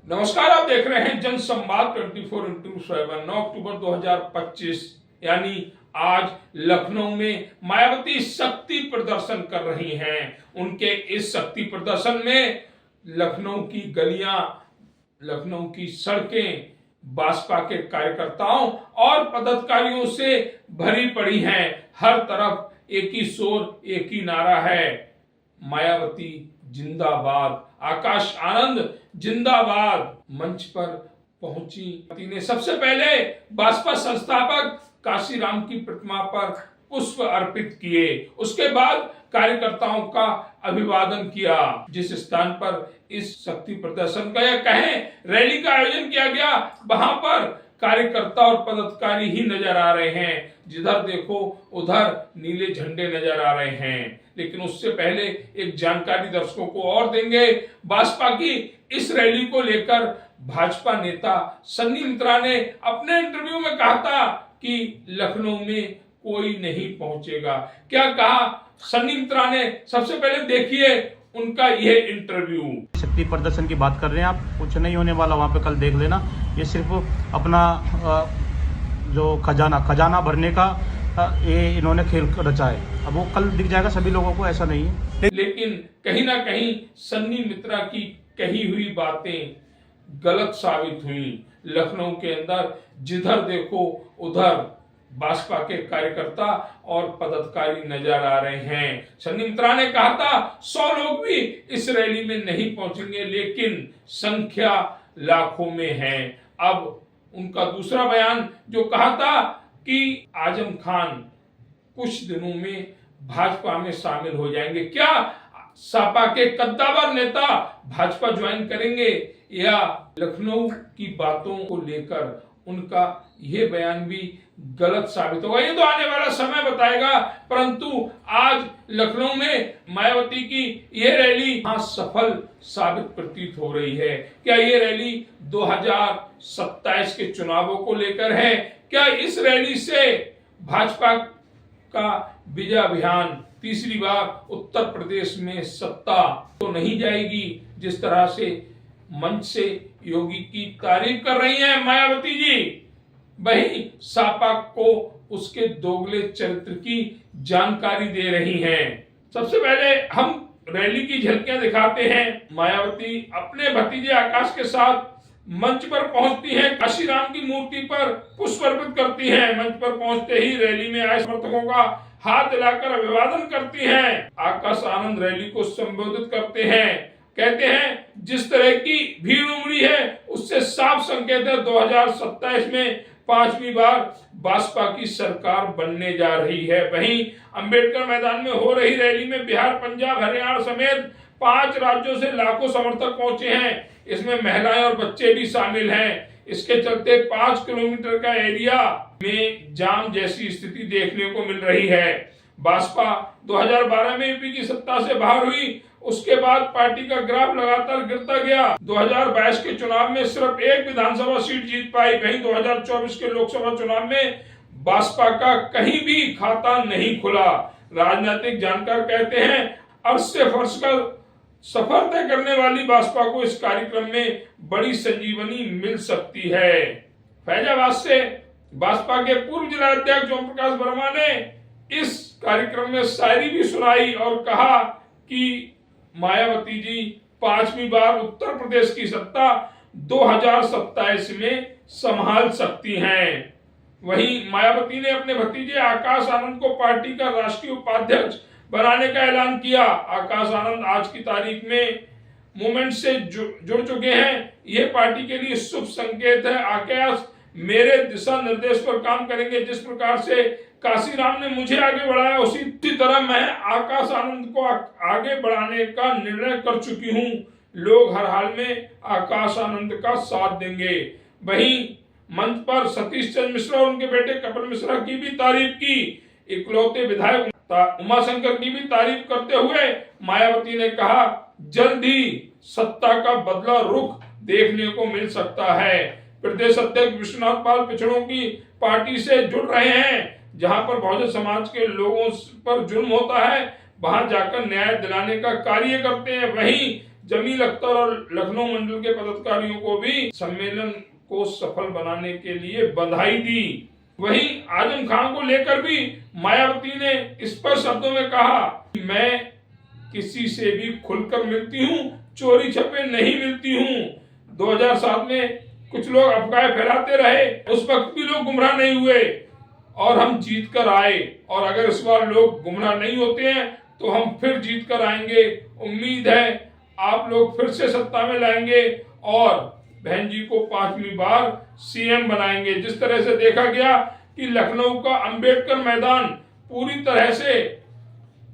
नमस्कार, आप देख रहे हैं जनसंवाद 24x7। 9 अक्टूबर 2025 यानी आज लखनऊ में मायावती शक्ति प्रदर्शन कर रही हैं। उनके इस शक्ति प्रदर्शन में लखनऊ की गलियां, लखनऊ की सड़कें भाजपा के कार्यकर्ताओं और पदाधिकारियों से भरी पड़ी हैं। हर तरफ एक ही शोर, एक ही नारा है, मायावती जिंदाबाद, आकाश आनंद जिंदाबाद। मंच पर पहुंची ने सबसे पहले भाजपा संस्थापक काशीराम की प्रतिमा पर पुष्प अर्पित किए। उसके बाद कार्यकर्ताओं का अभिवादन किया। जिस स्थान पर इस शक्ति प्रदर्शन का या कहें रैली का आयोजन किया गया, वहां पर कार्यकर्ता और पदाधिकारी ही नजर आ रहे हैं। जिधर देखो उधर नीले झंडे नजर आ रहे हैं। लेकिन उससे पहले एक जानकारी दर्शकों को और देंगे। भाजपा की इस रैली को लेकर भाजपा नेता सन्नी मित्रा ने अपने इंटरव्यू में कहा था कि लखनऊ में कोई नहीं पहुंचेगा। क्या कहा सन्नी मित्रा ने, सबसे पहले देखिए उनका यह इंटरव्यू। शक्ति प्रदर्शन की बात कर रहे हैं आप, कुछ नहीं होने वाला वहाँ पे, कल देख लेना। ये सिर्फ अपना जो खजाना भरने का ये इन्होंने खेल रचा है। अब वो कल दिख जाएगा सभी लोगों को, ऐसा नहीं है। लेकिन कहीं ना कहीं सन्नी मित्रा की कही हुई बातें गलत साबित हुई। लखनऊ के अंदर जिधर देखो उधर भाजपा के कार्यकर्ता और पदाधिकारी नजर आ रहे हैं। सन्नी मित्रा ने कहा था 100 लोग भी इस रैली में नहीं पहुंचेंगे, लेकिन संख्या लाखों में है। अब उनका दूसरा बयान जो कहा था कि आजम खान कुछ दिनों में भाजपा में शामिल हो जाएंगे। क्या सपा के कद्दावर नेता भाजपा ज्वाइन करेंगे, या लखनऊ की बातों को लेकर उनका यह बयान भी गलत साबित होगा, ये तो आने वाला समय बताएगा। परंतु आज लखनऊ में मायावती की यह रैली सफल साबित प्रतीत हो रही है। क्या ये रैली 2027 के चुनावों को लेकर है? क्या इस रैली से भाजपा का विजय अभियान तीसरी बार उत्तर प्रदेश में सत्ता तो नहीं जाएगी? जिस तरह से मंच से योगी की तारीफ कर रही हैं मायावती जी, वही सपा को उसके दोगले चरित्र की जानकारी दे रही हैं। सबसे पहले हम रैली की झलकियां दिखाते हैं। मायावती अपने भतीजे आकाश के साथ मंच पर पहुंचती हैं, काशीराम की मूर्ति पर पुष्प अर्पित करती हैं। मंच पर पहुंचते ही रैली में आए समर्थकों का हाथ हिलाकर अभिवादन करती हैं। आकाश आनंद रैली को संबोधित करते हैं, कहते हैं जिस तरह की भीड़ उमड़ी है उससे साफ संकेत है 2027 में 5वीं बार भाजपा की सरकार बनने जा रही है। वहीं अंबेडकर मैदान में हो रही रैली में बिहार, पंजाब, हरियाणा समेत 5 राज्यों से लाखों समर्थक पहुंचे हैं। इसमें महिलाएं और बच्चे भी शामिल हैं। इसके चलते 5 किलोमीटर का एरिया में जाम जैसी स्थिति देखने को मिल रही है। भाजपा 2012 में यूपी की सत्ता से बाहर हुई, उसके बाद पार्टी का ग्राफ लगातार गिरता गया। 2022 के चुनाव में सिर्फ एक विधानसभा सीट जीत पाई। वहीं 2024 के लोकसभा चुनाव में भाजपा का कहीं भी खाता नहीं खुला। राजनीतिक जानकार कहते हैं अर्श से फर्श का सफर तय करने वाली भाजपा को इस कार्यक्रम में बड़ी संजीवनी मिल सकती है। फैजाबाद से भाजपा के पूर्व जिला अध्यक्ष ओम प्रकाश वर्मा ने इस कार्यक्रम में शायरी भी सुनाई और कहा कि मायावती जी 5वीं बार उत्तर प्रदेश की सत्ता 2027 में संभाल सकती हैं। वहीं मायावती ने अपने भतीजे आकाश आनंद को पार्टी का राष्ट्रीय उपाध्यक्ष बनाने का ऐलान किया। आकाश आनंद आज की तारीख में मूवमेंट से जुड़ चुके हैं। यह पार्टी के लिए शुभ संकेत है। आकाश मेरे दिशा निर्देश पर काम करेंगे। जिस प्रकार से काशीराम ने मुझे आगे बढ़ाया, उसी तरह मैं आकाश आनंद को आगे बढ़ाने का निर्णय कर चुकी हूं। लोग हर हाल में आकाश आनंद का साथ देंगे। वहीं मंच पर सतीश चंद्र मिश्रा और उनके बेटे कपिल मिश्रा की भी तारीफ की। इकलौते विधायक उमाशंकर की भी तारीफ करते हुए मायावती ने कहा जल्द ही सत्ता का बदला रुख देखने को मिल सकता है। प्रदेश अध्यक्ष विश्वनाथ पाल पिछड़ों की पार्टी से जुड़ रहे हैं। जहां पर बहुजन समाज के लोगों पर जुल्म होता है, वहां जाकर न्याय दिलाने का कार्य करते हैं। वहीं जमील अख्तर और लखनऊ मंडल के पदाधिकारियों को भी सम्मेलन को सफल बनाने के लिए बधाई दी। वहीं आजम खान को लेकर भी मायावती ने स्पष्ट शब्दों में कहा कि मैं किसी से भी खुलकर मिलती हूँ, चोरी छपे नहीं मिलती हूँ। 2007 में कुछ लोग अफवाहें फैलाते रहे, उस वक्त भी लोग गुमराह नहीं हुए और हम जीत कर आए, और अगर इस बार लोग गुमराह नहीं होते हैं तो हम फिर जीत कर आएंगे। उम्मीद है आप लोग फिर से सत्ता में लाएंगे और बहन जी को 5वीं बार सीएम बनाएंगे। जिस तरह से देखा गया कि लखनऊ का अंबेडकर मैदान पूरी तरह से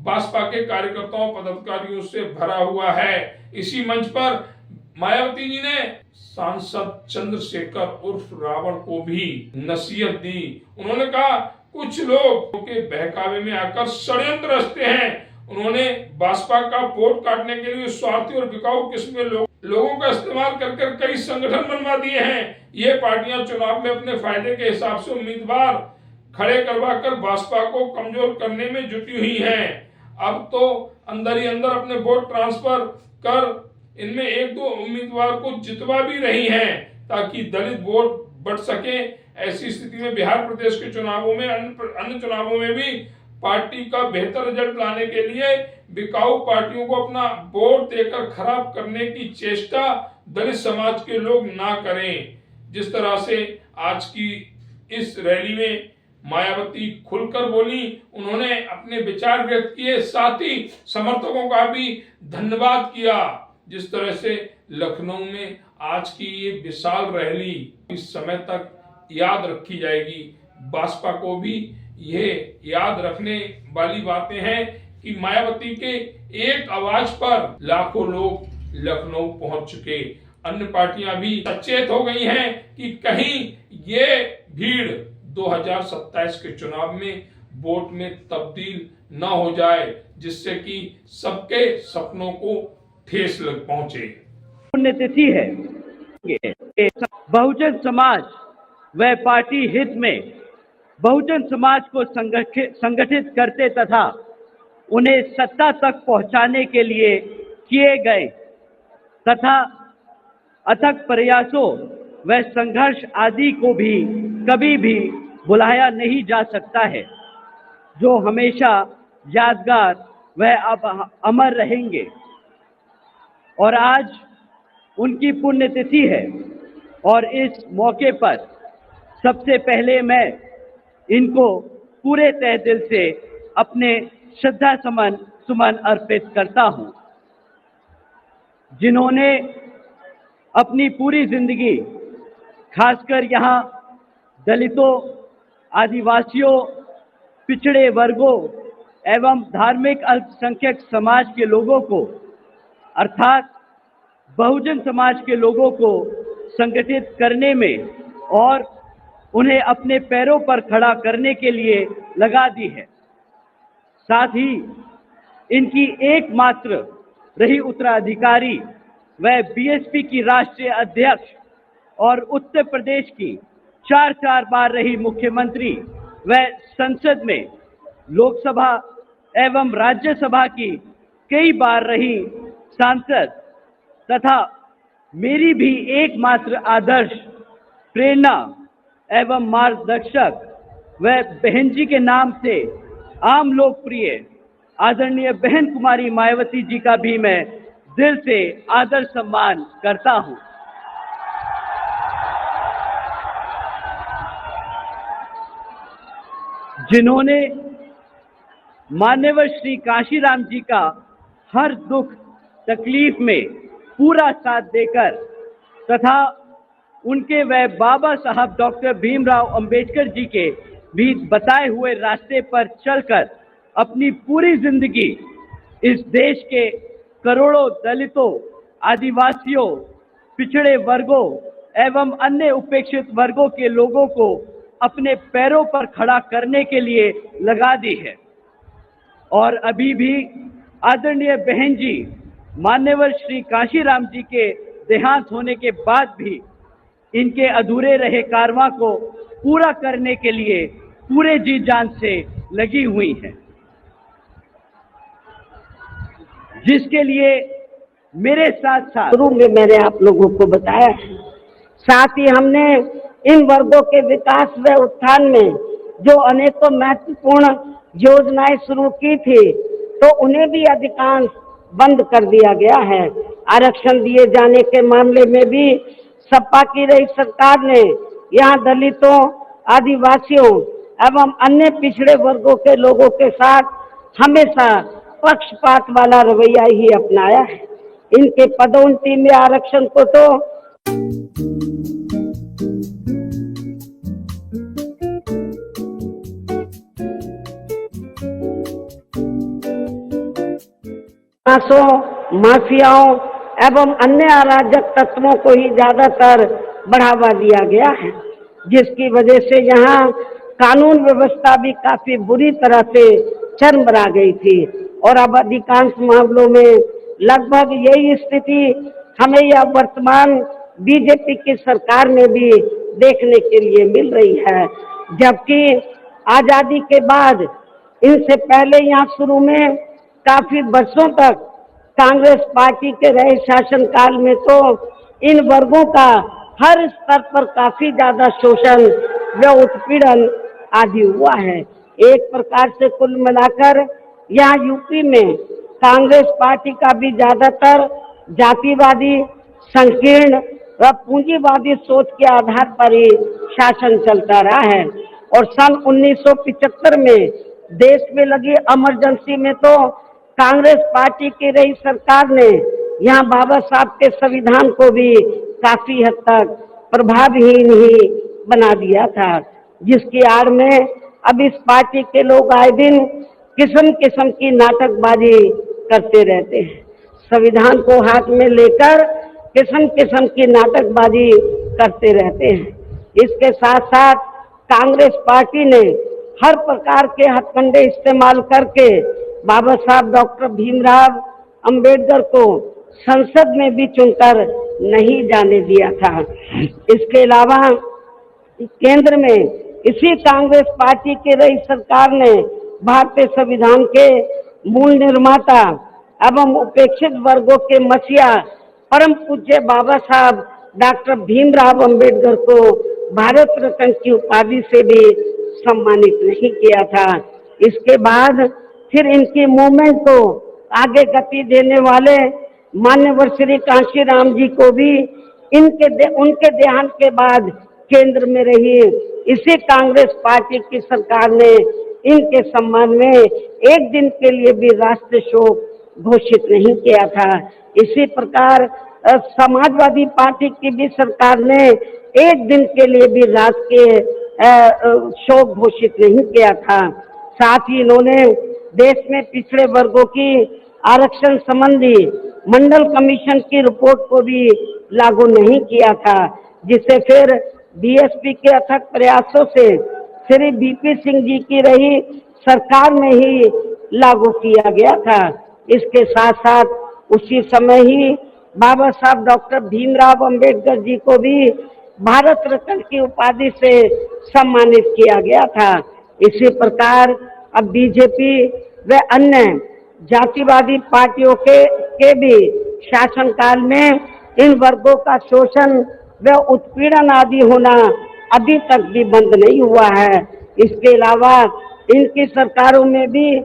भाजपा के कार्यकर्ताओं पदाधिकारियों से भरा हुआ है। इसी मंच पर मायावती जी ने सांसद चंद्रशेखर उर्फ रावण को भी नसीहत दी। उन्होंने कहा कुछ लोग के बहकावे में आकर षड्यंत्र रचते हैं। उन्होंने भाजपा का वोट काटने के लिए स्वार्थी और बिकाऊ किस्म के लोगों का इस्तेमाल कर कई संगठन बनवा दिए हैं। ये पार्टियां चुनाव में अपने फायदे के हिसाब से उम्मीदवार खड़े करवाकर भाजपा को कमजोर करने में जुटी हुई हैं। अब तो अंदर ही अंदर अपने वोट ट्रांसफर कर इनमें 1-2 उम्मीदवार को जितवा भी रही हैं ताकि दलित वोट बढ़ सके। ऐसी स्थिति में बिहार प्रदेश के चुनावों में अन्य चुनावों में भी पार्टी का बेहतर रिजल्ट लाने के लिए बिकाऊ पार्टियों को अपना वोट देकर खराब करने की चेष्टा दलित समाज के लोग ना करें। जिस तरह से आज की इस रैली में मायावती खुलकर बोली, उन्होंने अपने विचार व्यक्त किए, साथ ही समर्थकों का भी धन्यवाद किया। जिस तरह से लखनऊ में आज की ये विशाल रैली इस समय तक याद रखी जाएगी। भाजपा को भी ये याद रखने वाली बातें हैं कि मायावती के एक आवाज पर लाखों लोग लखनऊ पहुंच चुके। अन्य पार्टियां भी सचेत हो गई हैं कि कहीं ये भीड़ 2027 के चुनाव में वोट में तब्दील न हो जाए, जिससे कि सबके सपनों को ठेस लग पहुंचे। पुण्यतिथि है। बहुजन समाज व पार्टी हित में बहुजन समाज को संगठित करते तथा उन्हें सत्ता तक पहुंचाने के लिए किए गए तथा अथक प्रयासों व संघर्ष आदि को भी कभी भी भुलाया नहीं जा सकता है, जो हमेशा यादगार व अब अमर रहेंगे। और आज उनकी पुण्यतिथि है और इस मौके पर सबसे पहले मैं इनको पूरे तहे दिल से अपने श्रद्धा सुमन अर्पित करता हूं, जिन्होंने अपनी पूरी जिंदगी खासकर यहाँ दलितों, आदिवासियों, पिछड़े वर्गों एवं धार्मिक अल्पसंख्यक समाज के लोगों को अर्थात बहुजन समाज के लोगों को संगठित करने में और उन्हें अपने पैरों पर खड़ा करने के लिए लगा दी है। साथ ही इनकी एकमात्र रही उत्तराधिकारी व बीएसपी की राष्ट्रीय अध्यक्ष और उत्तर प्रदेश की 4 बार रही मुख्यमंत्री व संसद में लोकसभा एवं राज्यसभा की कई बार रही सांसद तथा मेरी भी एकमात्र आदर्श, प्रेरणा एवं मार्गदर्शक व बहन जी के नाम से आम लोकप्रिय आदरणीय बहन कुमारी मायावती जी का भी मैं दिल से आदर सम्मान करता हूं, जिन्होंने मान्यवर श्री काशीराम जी का हर दुख तकलीफ में पूरा साथ देकर तथा उनके व बाबा साहब डॉक्टर भीमराव अंबेडकर जी के भी बताए हुए रास्ते पर चलकर अपनी पूरी जिंदगी इस देश के करोड़ों दलितों, आदिवासियों, पिछड़े वर्गों एवं अन्य उपेक्षित वर्गों के लोगों को अपने पैरों पर खड़ा करने के लिए लगा दी है। और अभी भी आदरणीय बहन जी मान्यवर श्री काशीराम जी के देहांत होने के बाद भी इनके अधूरे रहे कारवां को पूरा करने के लिए पूरे जी जान से लगी हुई हैं, जिसके लिए मेरे साथ साथ शुरू में मैंने आप लोगों को बताया है। साथ ही हमने इन वर्गों के विकास व उत्थान में जो अनेकों महत्वपूर्ण योजनाएं शुरू की थी, तो उन्हें भी अधिकांश बंद कर दिया गया है। आरक्षण दिए जाने के मामले में भी सपा की रही सरकार ने यहाँ दलितों, आदिवासियों एवं अन्य पिछड़े वर्गों के लोगों के साथ हमेशा पक्षपात वाला रवैया ही अपनाया है। इनके पदोन्नति में आरक्षण को तो माफियाओं एवं अन्य अराजक तत्वों को ही ज्यादातर बढ़ावा दिया गया है, जिसकी वजह से यहाँ कानून व्यवस्था भी काफी बुरी तरह से चरमरा गई थी। और अब अधिकांश मामलों में लगभग यही स्थिति हमें यह वर्तमान बीजेपी की सरकार में भी देखने के लिए मिल रही है। जबकि आजादी के बाद, इनसे पहले यहाँ शुरू में काफी वर्षों तक कांग्रेस पार्टी के रहे शासनकाल में तो इन वर्गों का हर स्तर पर काफी ज्यादा शोषण व उत्पीड़न आदि हुआ है। एक प्रकार से कुल मिलाकर यहाँ यूपी में कांग्रेस पार्टी का भी ज्यादातर जातिवादी, संकीर्ण व पूंजीवादी सोच के आधार पर ही शासन चलता रहा है। और सन 1975 में देश में लगी इमरजेंसी में तो कांग्रेस पार्टी की रही सरकार ने यहाँ बाबा साहब के संविधान को भी काफी हद तक प्रभावहीन ही बना दिया था, जिसकी आड़ में अब इस पार्टी के लोग आए दिन किस्म किस्म की नाटकबाजी करते रहते हैं। संविधान को हाथ में लेकर किस्म किस्म की नाटकबाजी करते रहते हैं। इसके साथ साथ कांग्रेस पार्टी ने हर प्रकार के हथकंडे इस्तेमाल करके बाबा साहब डॉक्टर भीमराव अंबेडकर को संसद में भी चुनकर नहीं जाने दिया था। इसके अलावा केंद्र में इसी कांग्रेस पार्टी की रही सरकार ने भारतीय संविधान के मूल निर्माता एवं उपेक्षित वर्गों के मसीहा परम पूज्य बाबा साहब डॉक्टर भीमराव अंबेडकर को भारत रत्न की उपाधि से भी सम्मानित नहीं किया था। इसके बाद फिर इनकी मूवमेंट को आगे गति देने वाले मान्यवर श्री कांशीराम जी को भी उनके देहांत के बाद केंद्र में रही इसी कांग्रेस पार्टी की सरकार ने इनके सम्मान में एक दिन के लिए भी राष्ट्रीय शोक घोषित नहीं किया था। इसी प्रकार समाजवादी पार्टी की भी सरकार ने एक दिन के लिए भी राष्ट्रीय शोक घोषित नहीं किया था। साथ ही इन्होंने देश में पिछड़े वर्गों की आरक्षण संबंधी मंडल कमीशन की रिपोर्ट को भी लागू नहीं किया था, जिसे फिर बीएसपी के अथक प्रयासों से श्री बीपी सिंह जी की रही सरकार में ही लागू किया गया था। इसके साथ साथ उसी समय ही बाबा साहब डॉक्टर भीमराव अंबेडकर जी को भी भारत रत्न की उपाधि से सम्मानित किया गया था। इसी प्रकार अब बीजेपी व अन्य जातिवादी पार्टियों के भी शासनकाल में इन वर्गों का शोषण व उत्पीड़न आदि होना अभी तक भी बंद नहीं हुआ है। इसके अलावा इनकी सरकारों में भी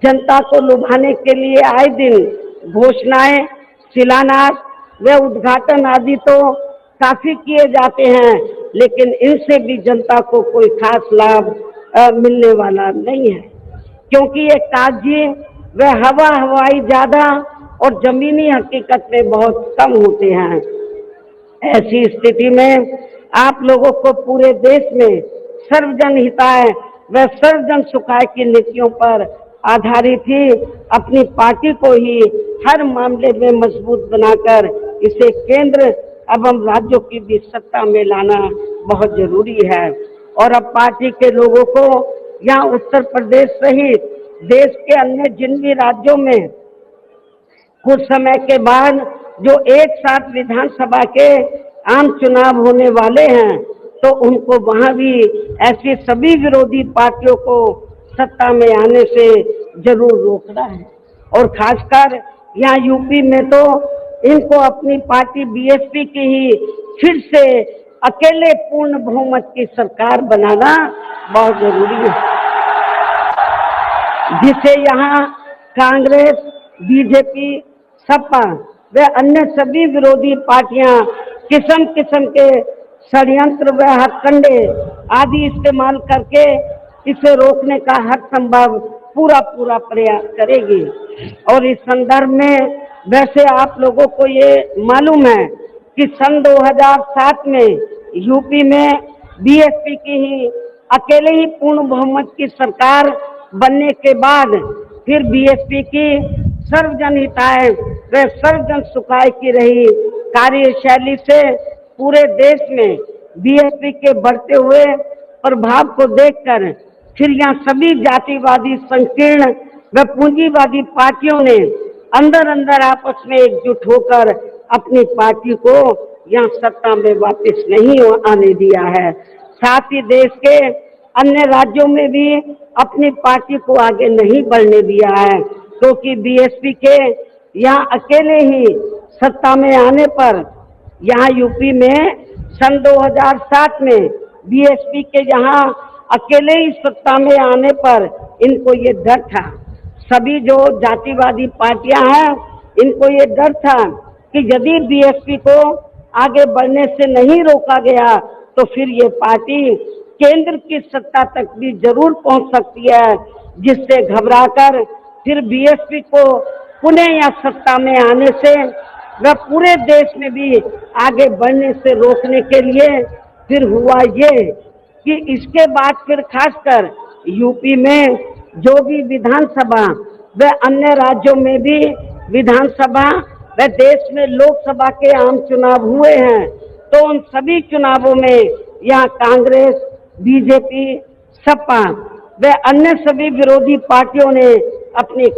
जनता को लुभाने के लिए आए दिन घोषणाएं, शिलान्यास व उद्घाटन आदि तो काफी किए जाते हैं, लेकिन इनसे भी जनता को कोई खास लाभ मिलने वाला नहीं है, क्योंकि ये कागजी व हवाई ज्यादा और जमीनी हकीकत में बहुत कम होते हैं। ऐसी स्थिति में आप लोगों को पूरे देश में सर्वजन हिताय व सर्वजन सुखाय की नीतियों पर आधारित ही अपनी पार्टी को ही हर मामले में मजबूत बनाकर इसे केंद्र एवं राज्यों की भी सत्ता में लाना बहुत जरूरी है। और अब पार्टी के लोगों को यहाँ उत्तर प्रदेश सहित देश के अन्य जिन भी राज्यों में कुछ समय के बाद जो एक साथ विधानसभा के आम चुनाव होने वाले हैं, तो उनको वहां भी ऐसी सभी विरोधी पार्टियों को सत्ता में आने से जरूर रोकना है। और खासकर यहाँ यूपी में तो इनको अपनी पार्टी बीएसपी की ही फिर से अकेले पूर्ण बहुमत की सरकार बनाना बहुत जरूरी है, जिसे यहाँ कांग्रेस, बीजेपी, सपा व अन्य सभी विरोधी पार्टियां किस्म किस्म के षड्यंत्र व हथकंडे आदि इस्तेमाल करके इसे रोकने का हर संभव पूरा प्रयास करेगी। और इस संदर्भ में वैसे आप लोगों को ये मालूम है कि सन 2007 में यूपी में बीएसपी की ही अकेले ही पूर्ण बहुमत की सरकार बनने के बाद फिर बीएसपी की सर्वजन हिताय व सर्वजन सुखाय की रही कार्यशैली से पूरे देश में बीएसपी के बढ़ते हुए प्रभाव को देखकर फिर यहाँ सभी जातिवादी, संकीर्ण व पूंजीवादी पार्टियों ने अंदर आपस में एकजुट होकर अपनी पार्टी को यहाँ सत्ता में वापस नहीं आने दिया है। साथ ही देश के अन्य राज्यों में भी अपनी पार्टी को आगे नहीं बढ़ने दिया है, क्योंकि बीएसपी के यहाँ अकेले ही सत्ता में आने पर यहाँ यूपी में सन 2007 में बीएसपी के यहाँ अकेले ही सत्ता में आने पर इनको ये डर था, सभी जो जातिवादी पार्टियां हैं इनको ये डर था कि यदि बीएसपी को आगे बढ़ने से नहीं रोका गया तो फिर ये पार्टी केंद्र की सत्ता तक भी जरूर पहुंच सकती है, जिससे घबराकर फिर बीएसपी को पुनः या सत्ता में आने से व पूरे देश में भी आगे बढ़ने से रोकने के लिए फिर हुआ ये कि इसके बाद फिर खासकर यूपी में जो भी विधानसभा व अन्य राज्यों में भी विधानसभा व देश में लोकसभा के आम चुनाव हुए हैं, तो उन सभी चुनावों में यहाँ कांग्रेस, बीजेपी, सपा व अन्य सभी विरोधी पार्टियों ने अपनी